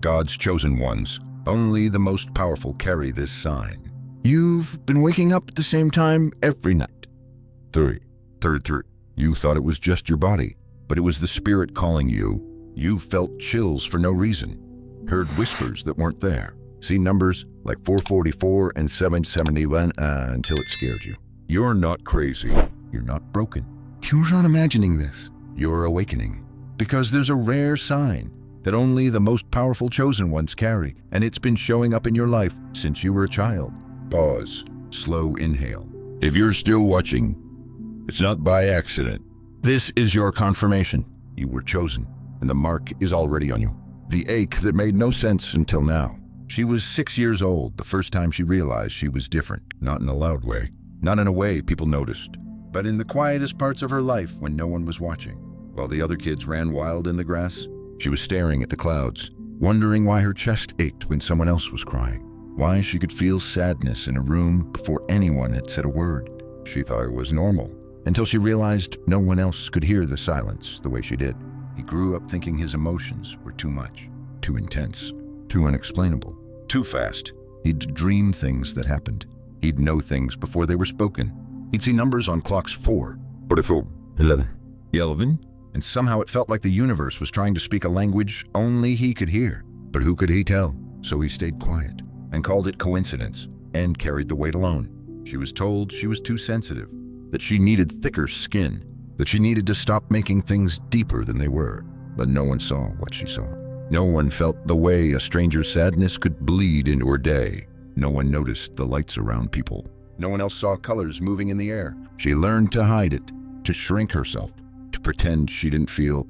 God's chosen ones. Only the most powerful carry this sign. You've been waking up at the same time every night. 3. Third. You thought it was just your body, but it was the spirit calling you. You felt chills for no reason. Heard whispers that weren't there. See numbers like 444 and 771 until it scared you. You're not crazy. You're not broken. You're not imagining this. You're awakening. Because there's a rare sign that only the most powerful chosen ones carry, and it's been showing up in your life since you were a child. Pause. Slow inhale. If you're still watching, it's not by accident. This is your confirmation. You were chosen, and the mark is already on you. The ache that made no sense until now. She was 6 years old the first time she realized she was different, not in a loud way, not in a way people noticed, but in the quietest parts of her life when no one was watching. While the other kids ran wild in the grass, she was staring at the clouds, wondering why her chest ached when someone else was crying, why she could feel sadness in a room before anyone had said a word. She thought it was normal, until she realized no one else could hear the silence the way she did. He grew up thinking his emotions were too much, too intense, too unexplainable, too fast. He'd dream things that happened. He'd know things before they were spoken. He'd see numbers on clocks 4, 44, 11, and somehow it felt like the universe was trying to speak a language only he could hear. But who could he tell? So he stayed quiet and called it coincidence and carried the weight alone. She was told she was too sensitive, that she needed thicker skin, that she needed to stop making things deeper than they were. But no one saw what she saw. No one felt the way a stranger's sadness could bleed into her day. No one noticed the lights around people. No one else saw colors moving in the air. She learned to hide it, to shrink herself, to pretend she didn't feel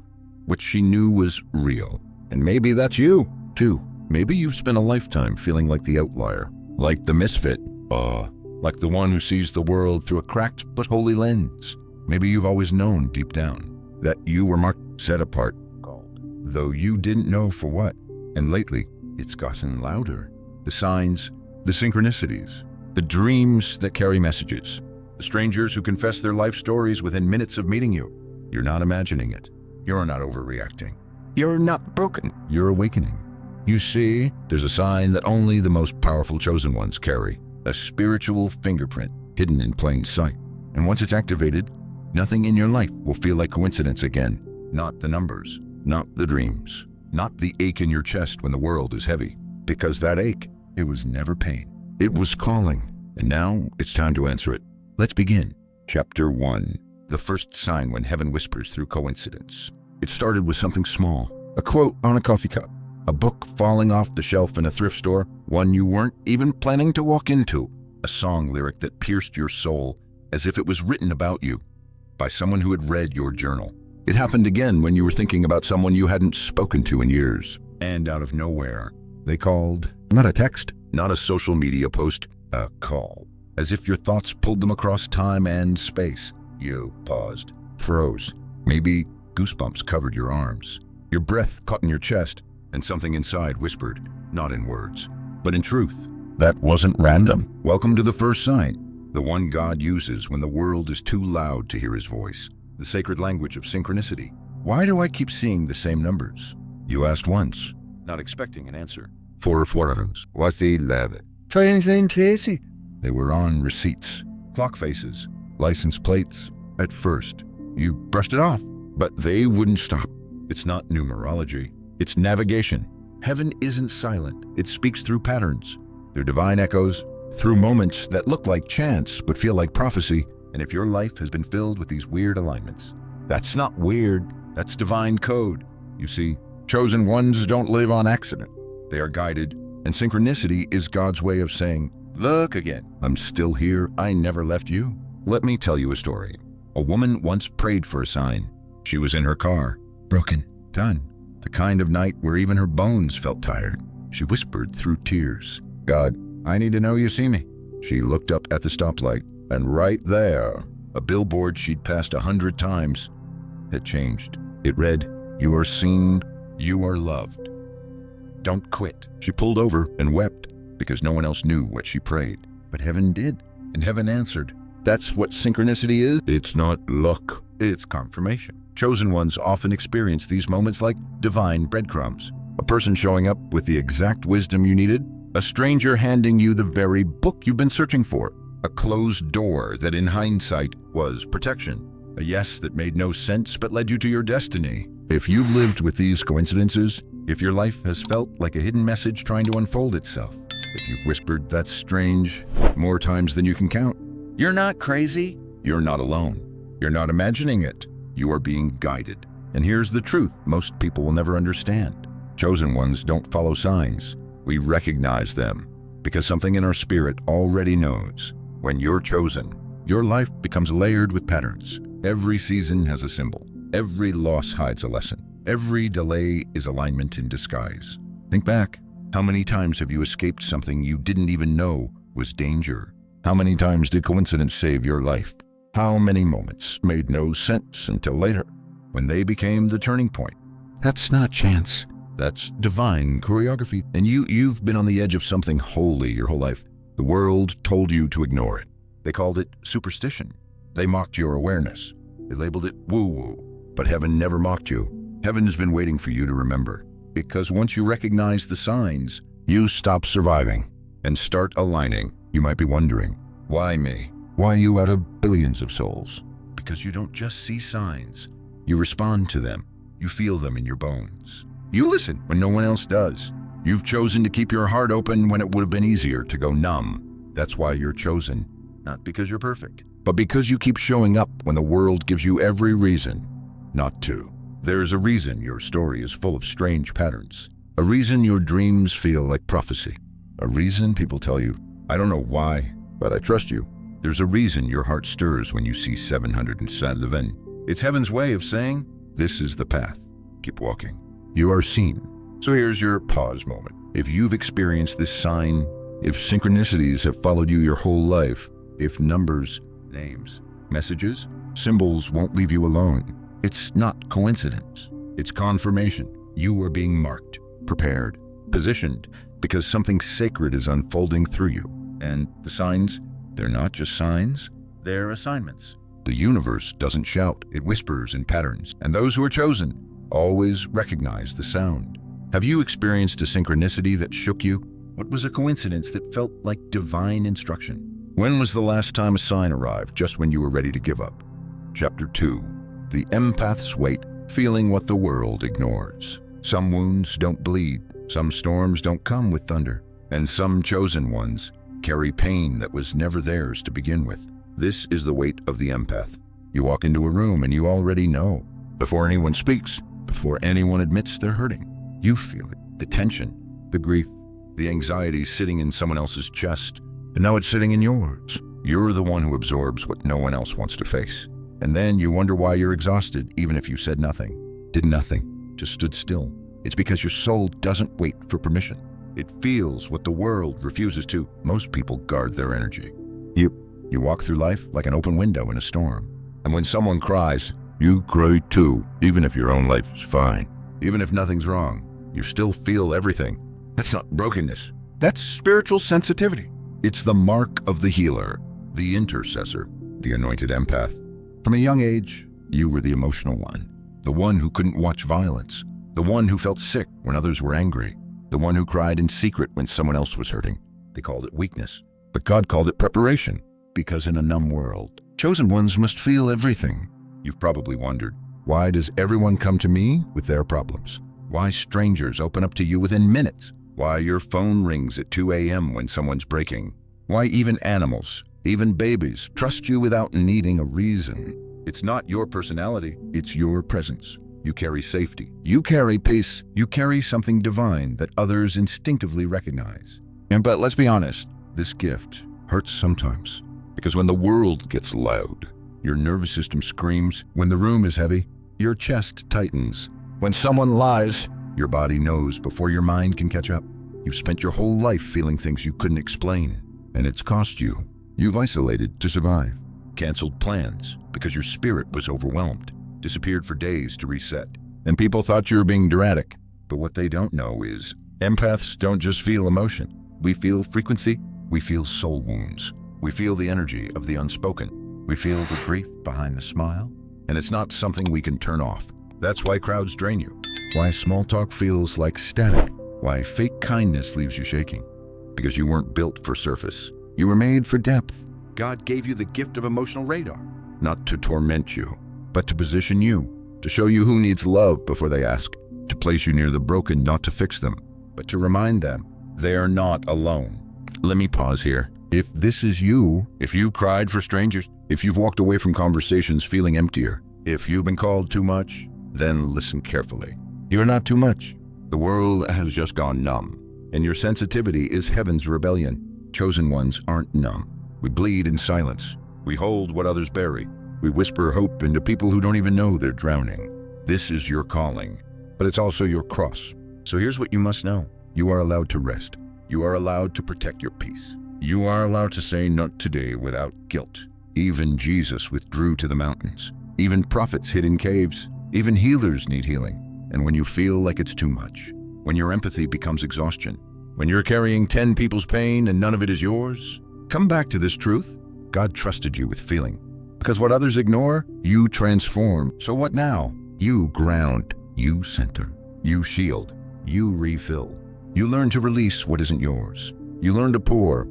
what she knew was real. And maybe that's you, too. Maybe you've spent a lifetime feeling like the outlier, like the misfit, like the one who sees the world through a cracked but holy lens. Maybe you've always known deep down that you were marked, set apart, though you didn't know for what. And lately, it's gotten louder. The signs, the synchronicities, the dreams that carry messages, the strangers who confess their life stories within minutes of meeting you. You're not imagining it. You're not overreacting. You're not broken. You're awakening. You see, there's a sign that only the most powerful chosen ones carry, a spiritual fingerprint hidden in plain sight. And once it's activated, nothing in your life will feel like coincidence again. Not the numbers, not the dreams, not the ache in your chest when the world is heavy. Because that ache, it was never pain. It was calling. And now it's time to answer it. Let's begin. Chapter 1. The first sign when heaven whispers through coincidence. It started with something small. A quote on a coffee cup. A book falling off the shelf in a thrift store. One you weren't even planning to walk into. A song lyric that pierced your soul as if it was written about you by someone who had read your journal. It happened again when you were thinking about someone you hadn't spoken to in years. And out of nowhere, they called. Not a text, not a social media post, a call. As if your thoughts pulled them across time and space. You paused, froze. Maybe goosebumps covered your arms. Your breath caught in your chest, and something inside whispered, not in words, but in truth. That wasn't random. Welcome to the first sign, the one God uses when the world is too loud to hear his voice. The sacred language of synchronicity. Why do I keep seeing the same numbers? You asked once, not expecting an answer. 4 foreigners. What's 11? They were on receipts, clock faces, license plates. At first, you brushed it off, but they wouldn't stop. It's not numerology, it's navigation. Heaven isn't silent, it speaks through patterns, through divine echoes, through moments that look like chance but feel like prophecy. And if your life has been filled with these weird alignments, that's not weird, that's divine code. You see, chosen ones don't live on accident. They are guided, and synchronicity is God's way of saying, look again, I'm still here, I never left you. Let me tell you a story. A woman once prayed for a sign. She was in her car, broken, done. The kind of night where even her bones felt tired. She whispered through tears, God, I need to know you see me. She looked up at the stoplight, and right there, a billboard she'd passed 100 times had changed. It read, you are seen, you are loved. Don't quit. She pulled over and wept because no one else knew what she prayed. But heaven did, and heaven answered. That's what synchronicity is. It's not luck, it's confirmation. Chosen ones often experience these moments like divine breadcrumbs. A person showing up with the exact wisdom you needed? A stranger handing you the very book you've been searching for? A closed door that in hindsight was protection? A yes that made no sense but led you to your destiny? If you've lived with these coincidences, if your life has felt like a hidden message trying to unfold itself, if you've whispered "that's strange" more times than you can count, you're not crazy. You're not alone. You're not imagining it. You are being guided. And here's the truth most people will never understand. Chosen ones don't follow signs. We recognize them because something in our spirit already knows. When you're chosen, your life becomes layered with patterns. Every season has a symbol. Every loss hides a lesson. Every delay is alignment in disguise. Think back. How many times have you escaped something you didn't even know was danger? How many times did coincidence save your life? How many moments made no sense until later, when they became the turning point? That's not chance. That's divine choreography. And you've been on the edge of something holy your whole life. The world told you to ignore it. They called it superstition. They mocked your awareness. They labeled it woo-woo. But heaven never mocked you. Heaven's been waiting for you to remember. Because once you recognize the signs, you stop surviving and start aligning. You might be wondering, why me? Why you out of billions of souls? Because you don't just see signs. You respond to them. You feel them in your bones. You listen when no one else does. You've chosen to keep your heart open when it would have been easier to go numb. That's why you're chosen. Not because you're perfect, but because you keep showing up when the world gives you every reason not to. There's a reason your story is full of strange patterns. A reason your dreams feel like prophecy. A reason people tell you, I don't know why, but I trust you. There's a reason your heart stirs when you see 707. It's heaven's way of saying, this is the path. Keep walking. You are seen. So here's your pause moment. If you've experienced this sign, if synchronicities have followed you your whole life, if numbers, names, messages, symbols won't leave you alone, it's not coincidence. It's confirmation. You are being marked, prepared, positioned, because something sacred is unfolding through you. And the signs, they're not just signs, they're assignments. The universe doesn't shout, it whispers in patterns. And those who are chosen always recognize the sound. Have you experienced a synchronicity that shook you? What was a coincidence that felt like divine instruction? When was the last time a sign arrived just when you were ready to give up? Chapter 2. The empath's weight, feeling what the world ignores. Some wounds don't bleed, some storms don't come with thunder, and some chosen ones carry pain that was never theirs to begin with. This is the weight of the empath. You walk into a room and you already know. Before anyone speaks, before anyone admits they're hurting, you feel it. The tension, the grief, the anxiety sitting in someone else's chest, and now it's sitting in yours. You're the one who absorbs what no one else wants to face. And then you wonder why you're exhausted, even if you said nothing, did nothing, just stood still. It's because your soul doesn't wait for permission. It feels what the world refuses to. Most people guard their energy. You walk through life like an open window in a storm. And when someone cries, you cry too, even if your own life is fine. Even if nothing's wrong, you still feel everything. That's not brokenness. That's spiritual sensitivity. It's the mark of the healer, the intercessor, the anointed empath. From a young age, you were the emotional one, the one who couldn't watch violence, the one who felt sick when others were angry, the one who cried in secret when someone else was hurting. They called it weakness, but God called it preparation, because in a numb world, chosen ones must feel everything. You've probably wondered, why does everyone come to me with their problems? Why strangers open up to you within minutes? Why your phone rings at 2 a.m. when someone's breaking? Why even animals, even babies, trust you without needing a reason? It's not your personality, it's your presence. You carry safety. You carry peace. You carry something divine that others instinctively recognize. But let's be honest, this gift hurts sometimes. Because when the world gets loud, your nervous system screams. When the room is heavy, your chest tightens. When someone lies, your body knows before your mind can catch up. You've spent your whole life feeling things you couldn't explain, and it's cost you. You've isolated to survive, canceled plans because your spirit was overwhelmed, disappeared for days to reset. And people thought you were being dramatic. But what they don't know is, empaths don't just feel emotion. We feel frequency. We feel soul wounds. We feel the energy of the unspoken. We feel the grief behind the smile. And it's not something we can turn off. That's why crowds drain you. Why small talk feels like static. Why fake kindness leaves you shaking. Because you weren't built for surface. You were made for depth. God gave you the gift of emotional radar, not to torment you, but to position you, to show you who needs love before they ask, to place you near the broken, not to fix them, but to remind them they are not alone. Let me pause here. If this is you, if you cried for strangers, if you've walked away from conversations feeling emptier, if you've been called too much, then listen carefully. You're not too much. The world has just gone numb, and your sensitivity is heaven's rebellion. Chosen ones aren't numb. We bleed in silence. We hold what others bury. We whisper hope into people who don't even know they're drowning. This is your calling, but it's also your cross. So here's what you must know. You are allowed to rest. You are allowed to protect your peace. You are allowed to say not today without guilt. Even Jesus withdrew to the mountains. Even prophets hid in caves. Even healers need healing. And when you feel like it's too much, when your empathy becomes exhaustion, when you're carrying 10 people's pain and none of it is yours, come back to this truth. God trusted you with feeling. Because what others ignore, you transform. So what now? You ground. You center. You shield. You refill. You learn to release what isn't yours. You learn to pour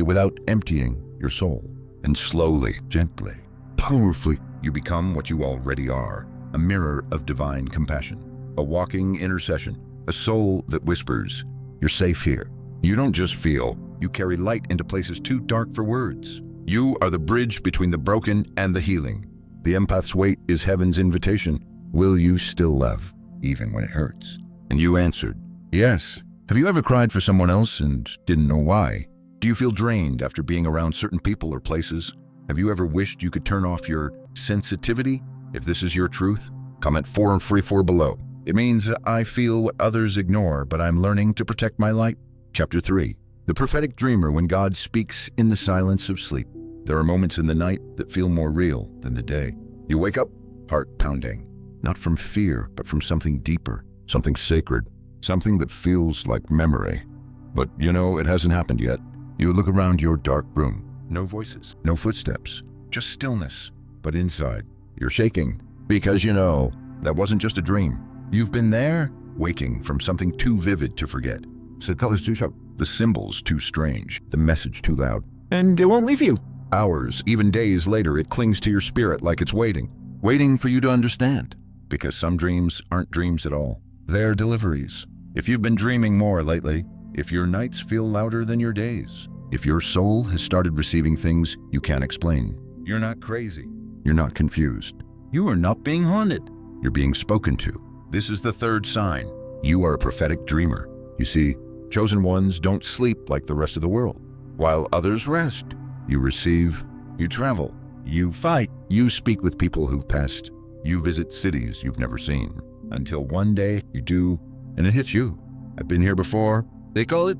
without emptying your soul. And slowly, gently, powerfully, you become what you already are. A mirror of divine compassion. A walking intercession. A soul that whispers, you're safe here. You don't just feel. You carry light into places too dark for words. You are the bridge between the broken and the healing. The empath's weight is heaven's invitation. Will you still love, even when it hurts? And you answered, yes. Have you ever cried for someone else and didn't know why? Do you feel drained after being around certain people or places? Have you ever wished you could turn off your sensitivity? If this is your truth, comment 4 and free 4 below. It means I feel what others ignore, but I'm learning to protect my light. Chapter 3. The prophetic dreamer when God speaks in the silence of sleep. There are moments in the night that feel more real than the day. You wake up, heart pounding, not from fear, but from something deeper, something sacred, something that feels like memory. But you know, it hasn't happened yet. You look around your dark room. No voices, no footsteps, just stillness. But inside, you're shaking because you know that wasn't just a dream. You've been there, waking from something too vivid to forget. So the colors too sharp, the symbols too strange, the message too loud. And it won't leave you. Hours, even days later, it clings to your spirit like it's waiting for you to understand. Because some dreams aren't dreams at all. They're deliveries. If you've been dreaming more lately, if your nights feel louder than your days, if your soul has started receiving things you can't explain, you're not crazy. You're not confused. You are not being haunted. You're being spoken to. This is the third sign. You are a prophetic dreamer. You see, chosen ones don't sleep like the rest of the world. While others rest, you receive, you travel, you fight, you speak with people who've passed, you visit cities you've never seen, until one day you do, and it hits you. I've been here before. They call it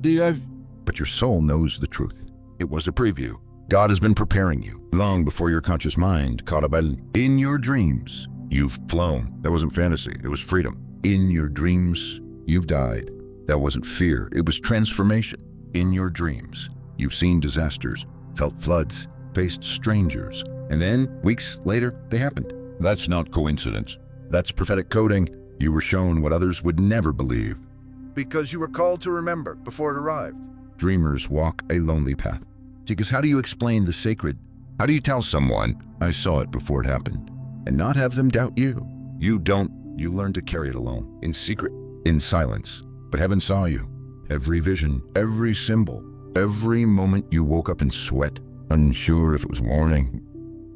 but your soul knows the truth. It was a preview. God has been preparing you long before your conscious mind caught up in your dreams. You've flown. That wasn't fantasy. It was freedom. In your dreams, you've died. That wasn't fear. It was transformation. In your dreams, you've seen disasters, felt floods, faced strangers, and then, weeks later, they happened. That's not coincidence. That's prophetic coding. You were shown what others would never believe. Because you were called to remember before it arrived. Dreamers walk a lonely path. Because how do you explain the sacred? How do you tell someone, I saw it before it happened, and not have them doubt you? You don't. You learn to carry it alone, in secret, in silence. But heaven saw you. Every vision, every symbol, every moment you woke up in sweat, unsure if it was warning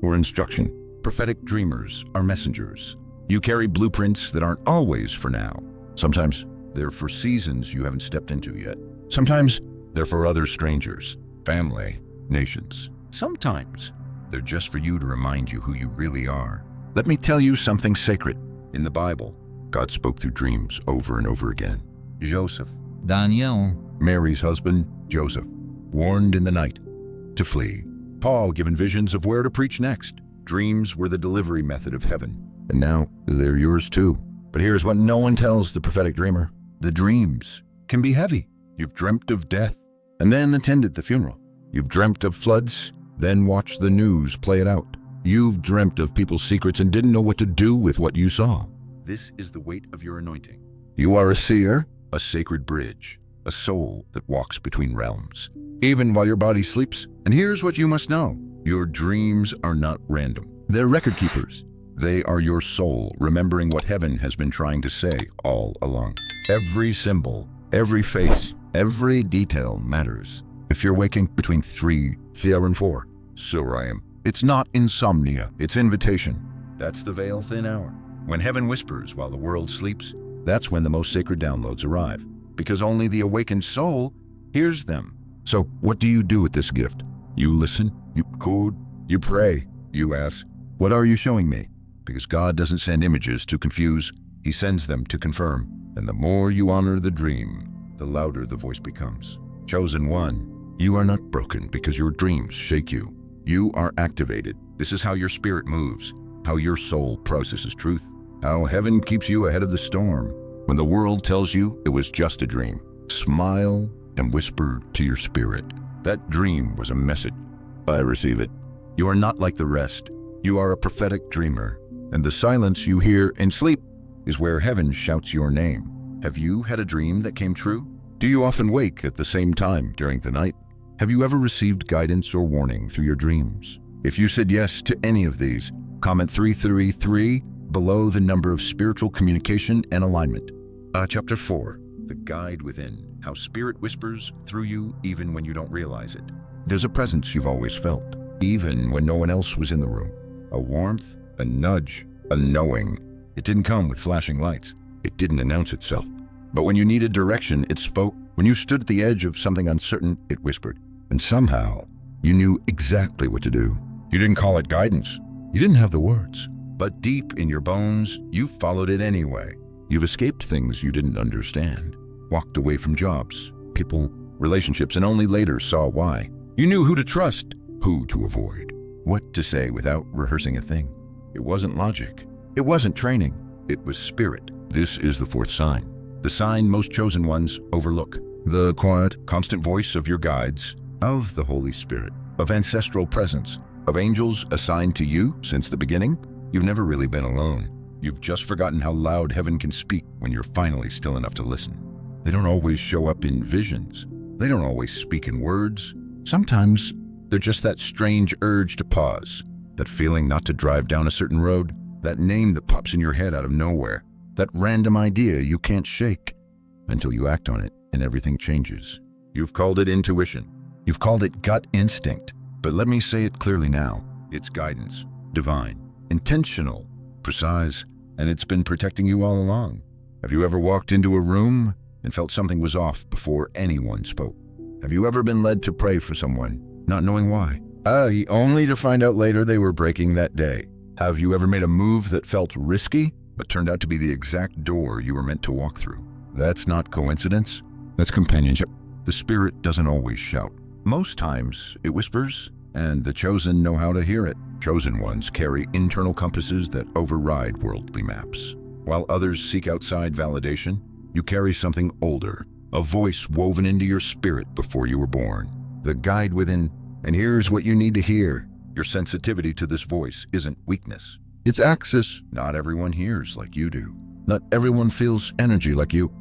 or instruction. Prophetic dreamers are messengers. You carry blueprints that aren't always for now. Sometimes they're for seasons you haven't stepped into yet. Sometimes they're for other strangers, family, nations. Sometimes they're just for you to remind you who you really are. Let me tell you something sacred. In the Bible, God spoke through dreams over and over again. Joseph, Daniel, Mary's husband, Joseph, warned in the night to flee. Paul given visions of where to preach next. Dreams were the delivery method of heaven. And now they're yours too. But here's what no one tells the prophetic dreamer. The dreams can be heavy. You've dreamt of death and then attended the funeral. You've dreamt of floods, then watched the news play it out. You've dreamt of people's secrets and didn't know what to do with what you saw. This is the weight of your anointing. You are a seer, a sacred bridge, a soul that walks between realms, even while your body sleeps. And here's what you must know. Your dreams are not random. They're record keepers. They are your soul remembering what heaven has been trying to say all along. Every symbol, every face, every detail matters. If you're waking between 3 and 4, so I am. It's not insomnia, it's invitation. That's the veil-thin hour. When heaven whispers while the world sleeps, that's when the most sacred downloads arrive, because only the awakened soul hears them. So what do you do with this gift? You listen, you code, you pray, you ask, what are you showing me? Because God doesn't send images to confuse, He sends them to confirm. And the more you honor the dream, the louder the voice becomes. Chosen one, you are not broken because your dreams shake you. You are activated. This is how your spirit moves, how your soul processes truth, how heaven keeps you ahead of the storm. When the world tells you it was just a dream, smile and whisper to your spirit, that dream was a message. I receive it. You are not like the rest. You are a prophetic dreamer, and the silence you hear in sleep is where heaven shouts your name. Have you had a dream that came true? Do you often wake at the same time during the night? Have you ever received guidance or warning through your dreams? If you said yes to any of these, comment 333 below the number of spiritual communication and alignment. Chapter 4, The Guide Within, How Spirit Whispers Through You Even When You Don't Realize It. There's a presence you've always felt, even when no one else was in the room. A warmth, a nudge, a knowing. It didn't come with flashing lights. It didn't announce itself. But when you needed direction, it spoke. When you stood at the edge of something uncertain, it whispered. And somehow, you knew exactly what to do. You didn't call it guidance. You didn't have the words. But deep in your bones, you followed it anyway. You've escaped things you didn't understand. Walked away from jobs, people, relationships, and only later saw why. You knew who to trust, who to avoid, what to say without rehearsing a thing. It wasn't logic. It wasn't training. It was spirit. This is the 4th sign. The sign most chosen ones overlook. The quiet, constant voice of your guides, of the Holy Spirit, of ancestral presence, of angels assigned to you since the beginning. You've never really been alone. You've just forgotten how loud heaven can speak when you're finally still enough to listen. They don't always show up in visions. They don't always speak in words. Sometimes they're just that strange urge to pause, that feeling not to drive down a certain road, that name that pops in your head out of nowhere, that random idea you can't shake until you act on it and everything changes. You've called it intuition. You've called it gut instinct. But let me say it clearly now. It's guidance, divine, intentional, precise, and it's been protecting you all along. Have you ever walked into a room and felt something was off before anyone spoke? Have you ever been led to pray for someone, not knowing why? Only to find out later they were breaking that day. Have you ever made a move that felt risky, but turned out to be the exact door you were meant to walk through? That's not coincidence. That's companionship. The spirit doesn't always shout. Most times it whispers, and the chosen know how to hear it. Chosen ones carry internal compasses that override worldly maps. While others seek outside validation, you carry something older, a voice woven into your spirit before you were born. The guide within. And here's what you need to hear. Your sensitivity to this voice isn't weakness. It's access. Not everyone hears like you do. Not everyone feels energy like you.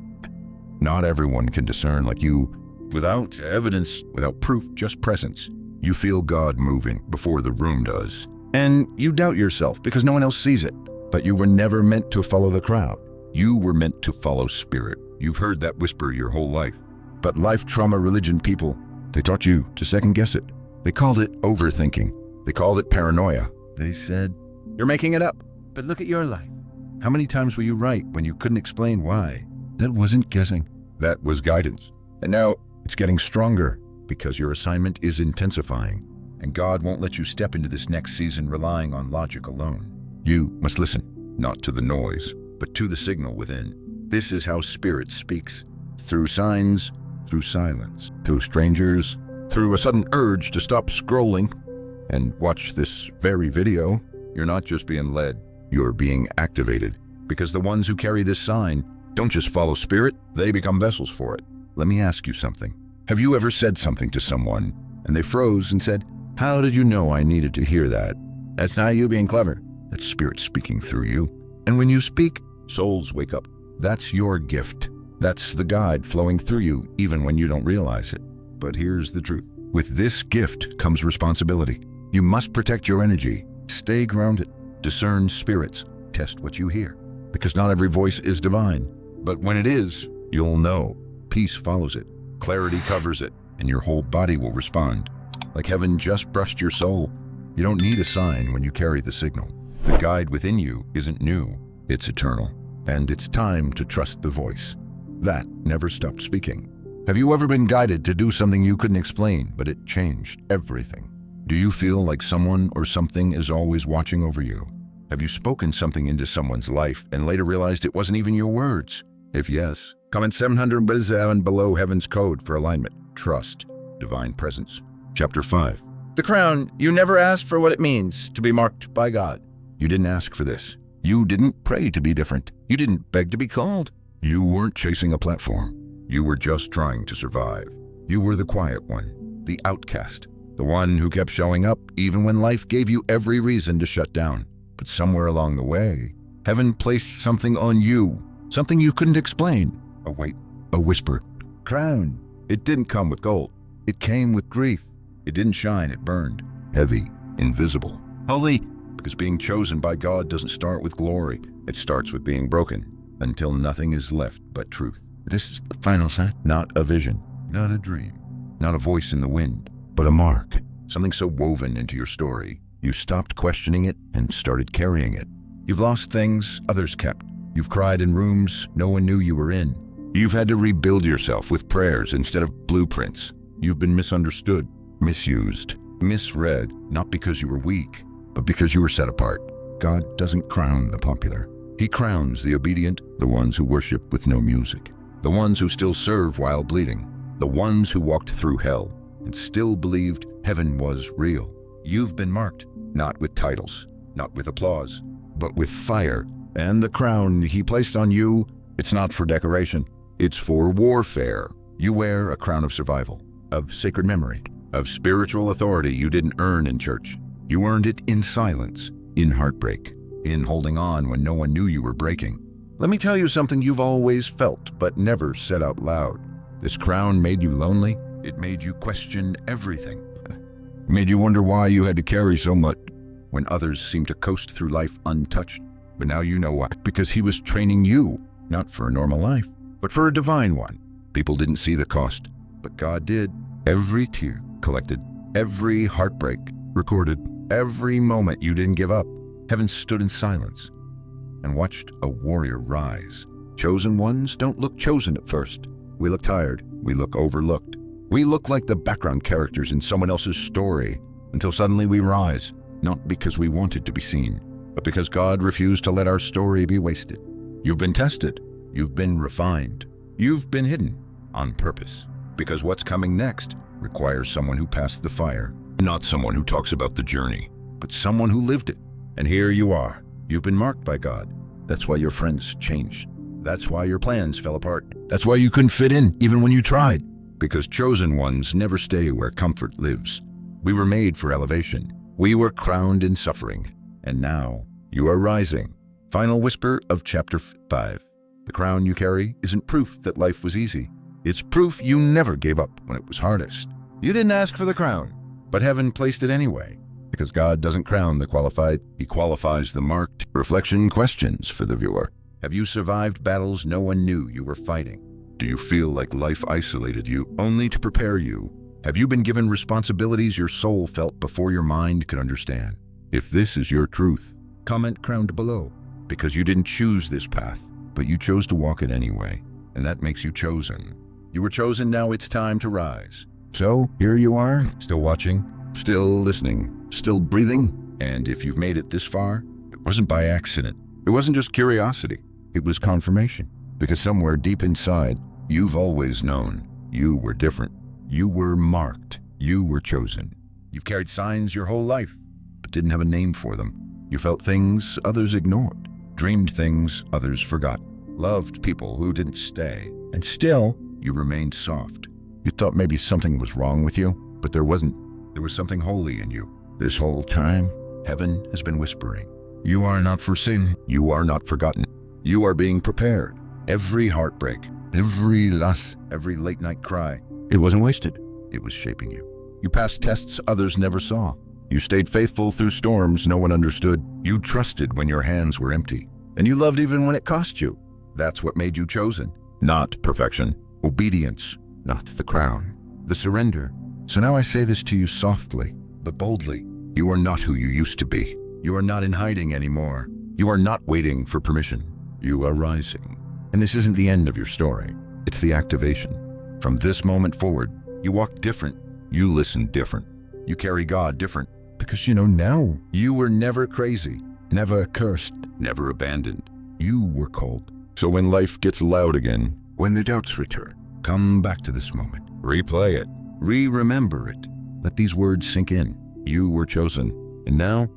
Not everyone can discern like you. Without evidence, without proof, just presence. You feel God moving before the room does. And you doubt yourself because no one else sees it. But you were never meant to follow the crowd. You were meant to follow spirit. You've heard that whisper your whole life. But life, trauma, religion people, they taught you to second guess it. They called it overthinking. They called it paranoia. They said, you're making it up, but look at your life. How many times were you right when you couldn't explain why? That wasn't guessing. That was guidance. And now it's getting stronger because your assignment is intensifying. And God won't let you step into this next season relying on logic alone. You must listen, not to the noise, but to the signal within. This is how spirit speaks. Through signs, through silence, through strangers, through a sudden urge to stop scrolling and watch this very video. You're not just being led, you're being activated. Because the ones who carry this sign don't just follow spirit, they become vessels for it. Let me ask you something. Have you ever said something to someone and they froze and said, how did you know I needed to hear that? That's not you being clever. That's spirit speaking through you. And when you speak, Souls wake up. That's your gift. That's the guide flowing through you, even when you don't realize it. But here's the truth. With this gift comes responsibility. You must protect your energy. Stay grounded. Discern spirits. Test what you hear. Because not every voice is divine. But when it is, you'll know. Peace follows it. Clarity covers it. And your whole body will respond. Like heaven just brushed your soul. You don't need a sign when you carry the signal. The guide within you isn't new. It's eternal. And it's time to trust the voice. That never stopped speaking. Have you ever been guided to do something you couldn't explain, but it changed everything? Do you feel like someone or something is always watching over you? Have you spoken something into someone's life and later realized it wasn't even your words? If yes, comment 700 below Heaven's code for alignment. Trust. Divine presence. Chapter 5. The crown. You never asked for what it means to be marked by God. You didn't ask for this. You didn't pray to be different. You didn't beg to be called. You weren't chasing a platform. You were just trying to survive. You were the quiet one, the outcast, the one who kept showing up even when life gave you every reason to shut down. But somewhere along the way, heaven placed something on you, something you couldn't explain. A weight, a whisper. Crown. It didn't come with gold. It came with grief. It didn't shine, it burned. Heavy, invisible. Holy. Because being chosen by God doesn't start with glory. It starts with being broken until nothing is left but truth. This is the final sign. Not a vision, not a dream, not a voice in the wind, but a mark. Something so woven into your story, you stopped questioning it and started carrying it. You've lost things others kept. You've cried in rooms no one knew you were in. You've had to rebuild yourself with prayers instead of blueprints. You've been misunderstood, misused, misread, not because you were weak, but because you were set apart. God doesn't crown the popular. He crowns the obedient, the ones who worship with no music, the ones who still serve while bleeding, the ones who walked through hell and still believed heaven was real. You've been marked, not with titles, not with applause, but with fire. And the crown he placed on you, it's not for decoration, it's for warfare. You wear a crown of survival, of sacred memory, of spiritual authority you didn't earn in church. You earned it in silence, in heartbreak, in holding on when no one knew you were breaking. Let me tell you something you've always felt but never said out loud. This crown made you lonely. It made you question everything. It made you wonder why you had to carry so much when others seemed to coast through life untouched. But now you know why. Because he was training you, not for a normal life, but for a divine one. People didn't see the cost, but God did. Every tear collected, every heartbreak recorded, every moment you didn't give up. Heaven stood in silence and watched a warrior rise. Chosen ones don't look chosen at first. We look tired. We look overlooked. We look like the background characters in someone else's story until suddenly we rise, not because we wanted to be seen, but because God refused to let our story be wasted. You've been tested. You've been refined. You've been hidden on purpose, because what's coming next requires someone who passed the fire, not someone who talks about the journey, but someone who lived it. And here you are. You've been marked by God. That's why your friends changed. That's why your plans fell apart. That's why you couldn't fit in even when you tried. Because chosen ones never stay where comfort lives. We were made for elevation. We were crowned in suffering. And now you are rising. Final whisper of chapter 5. The crown you carry isn't proof that life was easy. It's proof you never gave up when it was hardest. You didn't ask for the crown, but heaven placed it anyway. Because God doesn't crown the qualified, he qualifies the marked. Reflection questions for the viewer. Have you survived battles no one knew you were fighting? Do you feel like life isolated you only to prepare you? Have you been given responsibilities your soul felt before your mind could understand? If this is your truth, comment crowned below. Because you didn't choose this path, but you chose to walk it anyway. And that makes you chosen. You were chosen, now it's time to rise. So here you are, still watching, still listening, still breathing. And if you've made it this far, it wasn't by accident. It wasn't just curiosity. It was confirmation. Because somewhere deep inside, you've always known you were different. You were marked. You were chosen. You've carried signs your whole life, but didn't have a name for them. You felt things others ignored, dreamed things others forgot, loved people who didn't stay, and still you remained soft. You thought maybe something was wrong with you, but there wasn't. There was something holy in you. This whole time, heaven has been whispering. You are not forsaken. You are not forgotten. You are being prepared. Every heartbreak, every loss, every late night cry, it wasn't wasted. It was shaping you. You passed tests others never saw. You stayed faithful through storms no one understood. You trusted when your hands were empty. And you loved even when it cost you. That's what made you chosen. Not perfection. Obedience. Not the crown. The surrender. So now I say this to you softly, but boldly. You are not who you used to be. You are not in hiding anymore. You are not waiting for permission. You are rising. And this isn't the end of your story. It's the activation. From this moment forward, you walk different. You listen different. You carry God different. Because now you were never crazy, never cursed, never abandoned. You were called. So when life gets loud again, when the doubts return, come back to this moment. Replay it. Remember it. Let these words sink in. You were chosen. And now,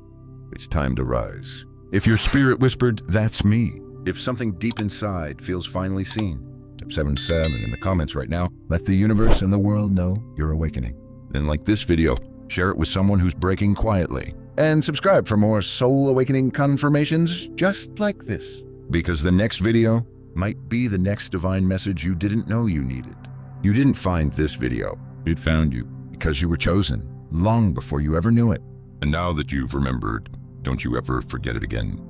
it's time to rise. If your spirit whispered, "That's me." If something deep inside feels finally seen, type 77 in the comments right now. Let the universe and the world know you're awakening. Then like this video, share it with someone who's breaking quietly. And subscribe for more soul awakening confirmations just like this. Because the next video might be the next divine message you didn't know you needed. You didn't find this video. It found you because you were chosen long before you ever knew it. And now that you've remembered, don't you ever forget it again.